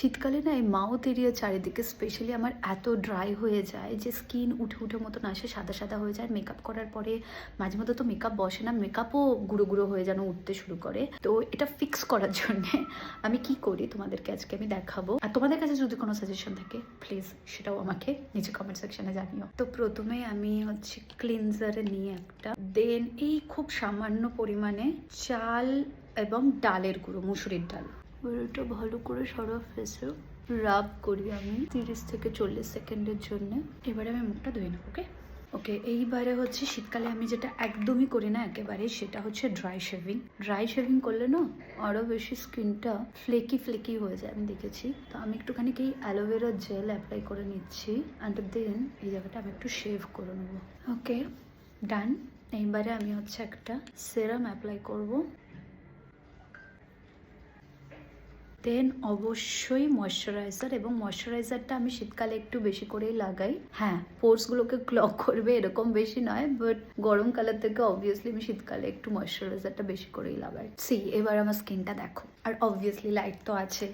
শীতকালে না এই মাউথ এরিয়া চারিদিকে স্পেশালি আমার এত ড্রাই হয়ে যায় যে স্কিন উঠে উঠে মতন আসে, সাদা সাদা হয়ে যায়। মেকআপ করার পরে মাঝে মধ্যে তো মেকআপ বসে না, মেকআপও গুঁড়ো গুঁড়ো হয়ে যেন উঠতে শুরু করে। তো এটা ফিক্স করার জন্যে আমি কি করি তোমাদেরকে আজকে আমি দেখাবো। আর তোমাদের কাছে যদি কোনো সাজেশন থাকে প্লিজ সেটাও আমাকে নিচে কমেন্ট সেকশনে জানিও। তো প্রথমে আমি হচ্ছে ক্লিনজারে নিয়ে একটা, দেন এই খুব সামান্য পরিমাণে চাল এবং ডালের গুঁড়ো, মুসুরির ডাল, ওটা ভালো করে সারা ফেসে রাব করি আমি 30 থেকে 40 সেকেন্ডের জন্য। এবারে আমি মুখটা ধুয়ে নেবো। ওকে ওকে এইবারে হচ্ছে শীতকালে আমি যেটা একদমই করি না একেবারে, সেটা হচ্ছে ড্রাই শেভিং। ড্রাই শেভিং করলে না আরও বেশি স্কিনটা ফ্লেকি ফ্লেকি হয়ে যায় আমি দেখেছি। তো আমি একটুখানি এই অ্যালোভেরা জেল অ্যাপ্লাই করে নিচ্ছি অ্যান্ড দেন এই জায়গাটা আমি একটু শেভ করে নেবো। ওকে ডান। এইবারে আমি হচ্ছে একটা সেরাম অ্যাপ্লাই করবো, দেন অবশ্যই ময়শ্চারাইজার। এবং ময়শ্চারাইজারটা আমি শীতকালে একটু বেশি করেই লাগাই। হ্যাঁ, পোর্সগুলোকে ক্লগ করবে এরকম বেশি নয়, বাট গরমকালের থেকে অবভিয়াসলি আমি শীতকালে একটু ময়শ্চারাইজারটা বেশি করেই লাগাই। এবার আমার স্কিনটা দেখো। আর অবভিয়াসলি লাইট তো আছে,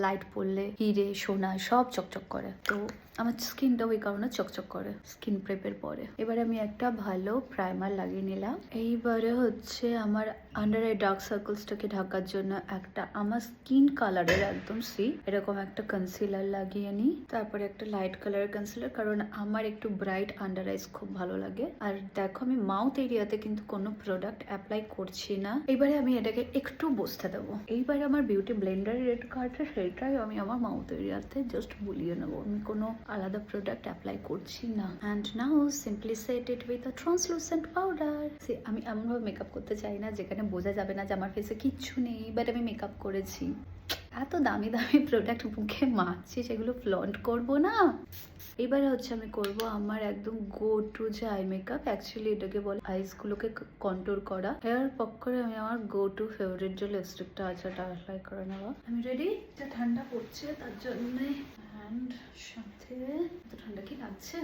লাইট পড়লে হিরে সোনা সব চকচক করে। তো আমার স্কিনটা ওই কারণে চকচক করে স্কিন প্রেপের পরে। এবারে আমি একটা ভালো প্রাইমার লাগিয়ে নিলাম। এইবারে হচ্ছে আমার আন্ডার আই ডার্ক সার্কেলসটাকে ঢাকার জন্য একটা আমার স্কিন কালারের একদম এরকম একটা কনসিলার লাগিয়ে নিই। তারপরে একটা লাইট কালারের কনসিলার, কারণ আমার একটু ব্রাইট আন্ডার আইস খুব ভালো লাগে। আর দেখো আমি মাউথ এরিয়াতে কিন্তু কোনো প্রোডাক্ট অ্যাপ্লাই করছি না। এবারে আমি এটাকে একটু বসতে দেবো। এইবারে আমার বিউটি ব্লেন্ডার রেড কার্ডটা সেটাই আমি আমার মাউথ এরিয়াতে জাস্ট বুলিয়ে নেবো। আমি কোনো আলাদা প্রোডাক্ট অ্যাপ্লাই করছি না। And now simply set it with a translucent powder. আমি এমনভাবে মেকআপ করতে চাই না যেখানে বোঝা যাবে না যে আমার ফেসে কিচ্ছু নেই, বাট আমি মেকআপ করেছি। এত দামি দামি প্রোডাক্ট মুখে মাখছি, সেগুলো ফ্লন্ট করব না। এবারে হচ্ছে আমি করব আমার একদম গো টু যে আই মেকআপ, অ্যাকচুয়ালি এটাকে বলে আইসগুলোকে কন্ট্রোল করা। হেয়ার পক্ষে আমি আমার গো টু ফেভারিট যে লিপস্টিকটা আছে ওটা অ্যাপ্লাই করে নেওয়া। আমি রেডি। যা ঠান্ডা পড়ছে তার জন্যে, অ্যান্ড সাথে ঠান্ডা কি লাগছে